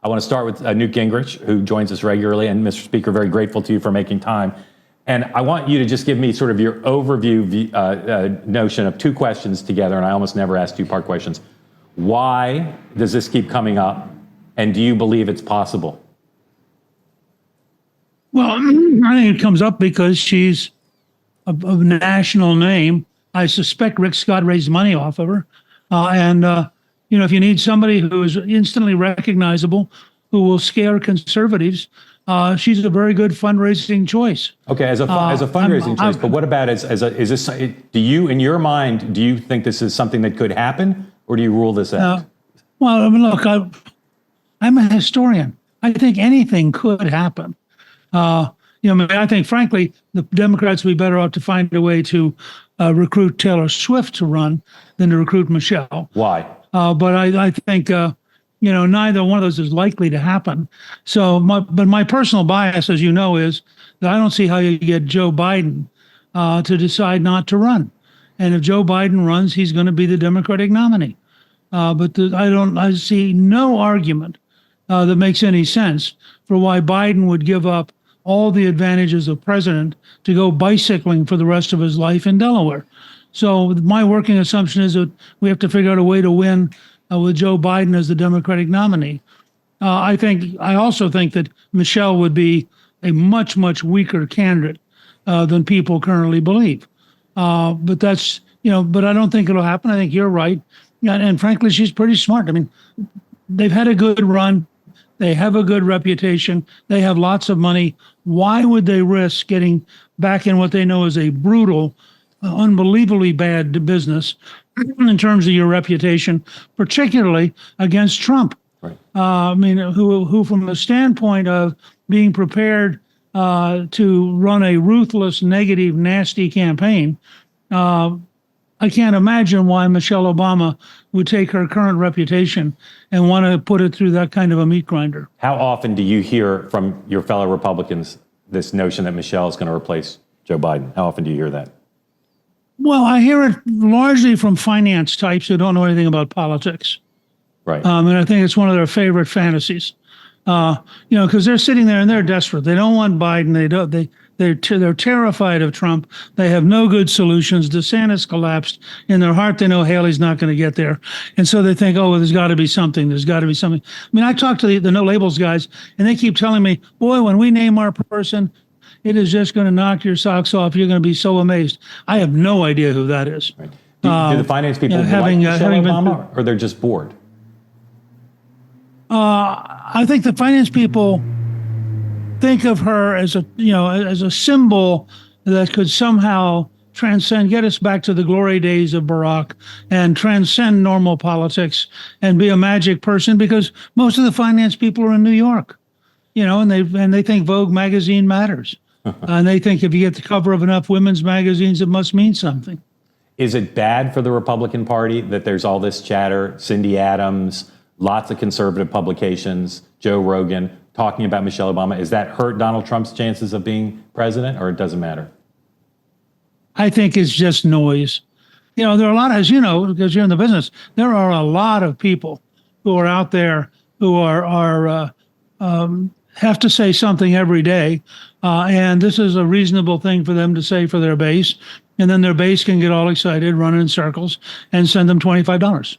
I want to start with Newt Gingrich, who joins us regularly. And Mr. Speaker, very grateful to you for making time. And I want you to just give me sort of your overview notion of two questions together. And I almost never ask two-part questions. Why does this keep coming up? And do you believe it's possible? Well, I think it comes up because she's a national name. I suspect Rick Scott raised money off of her. If you need somebody who is instantly recognizable, who will scare conservatives, she's a very good fundraising choice. Okay, as a fundraising choice, but what about is this? Do you, in your mind, do you think this is something that could happen, or do you rule this out? Well, I mean, look, I'm a historian. I think anything could happen. I think, frankly, the Democrats would be better off to find a way to recruit Taylor Swift to run than to recruit Michelle. Why? But I think, neither one of those is likely to happen. So, my personal bias, as you know, is that I don't see how you get Joe Biden to decide not to run. And if Joe Biden runs, he's going to be the Democratic nominee. I see no argument that makes any sense for why Biden would give up all the advantages of president to go bicycling for the rest of his life in Delaware. So my working assumption is that we have to figure out a way to win with Joe Biden as the Democratic nominee. I also think that Michelle would be a much, much weaker candidate than people currently believe. But I don't think it'll happen. I think you're right. And frankly, she's pretty smart. I mean, they've had a good run. They have a good reputation. They have lots of money. Why would they risk getting back in what they know is a brutal, unbelievably bad business in terms of your reputation, particularly against Trump? Right. Who from the standpoint of being prepared to run a ruthless, negative, nasty campaign, I can't imagine why Michelle Obama would take her current reputation and want to put it through that kind of a meat grinder. How often do you hear from your fellow Republicans this notion that Michelle is going to replace Joe Biden? How often do you hear that? Well, I hear it largely from finance types who don't know anything about politics. Right. And I think it's one of their favorite fantasies. Because they're sitting there and they're desperate. They don't want Biden. They're terrified of Trump. They have no good solutions. DeSantis collapsed. In their heart, they know Haley's not going to get there. And so they think, oh, well, there's got to be something. There's got to be something. I mean, I talked to the No Labels guys, and they keep telling me, boy, when we name our person, it is just going to knock your socks off. You're going to be so amazed. I have no idea who that is. Right. Do the finance people like Michelle Obama, or they're just bored? I think the finance people think of her as a symbol that could somehow get us back to the glory days of Barack and transcend normal politics and be a magic person, because most of the finance people are in New York, and they think Vogue magazine matters. And they think if you get the cover of enough women's magazines, it must mean something. Is it bad for the Republican Party that there's all this chatter, Cindy Adams, lots of conservative publications, Joe Rogan, talking about Michelle Obama? Is that hurt Donald Trump's chances of being president, or it doesn't matter? I think it's just noise. There are a lot, as you know, because you're in the business, there are a lot of people who are out there who have to say something every day. And this is a reasonable thing for them to say for their base. And then their base can get all excited, run in circles, and send them $25.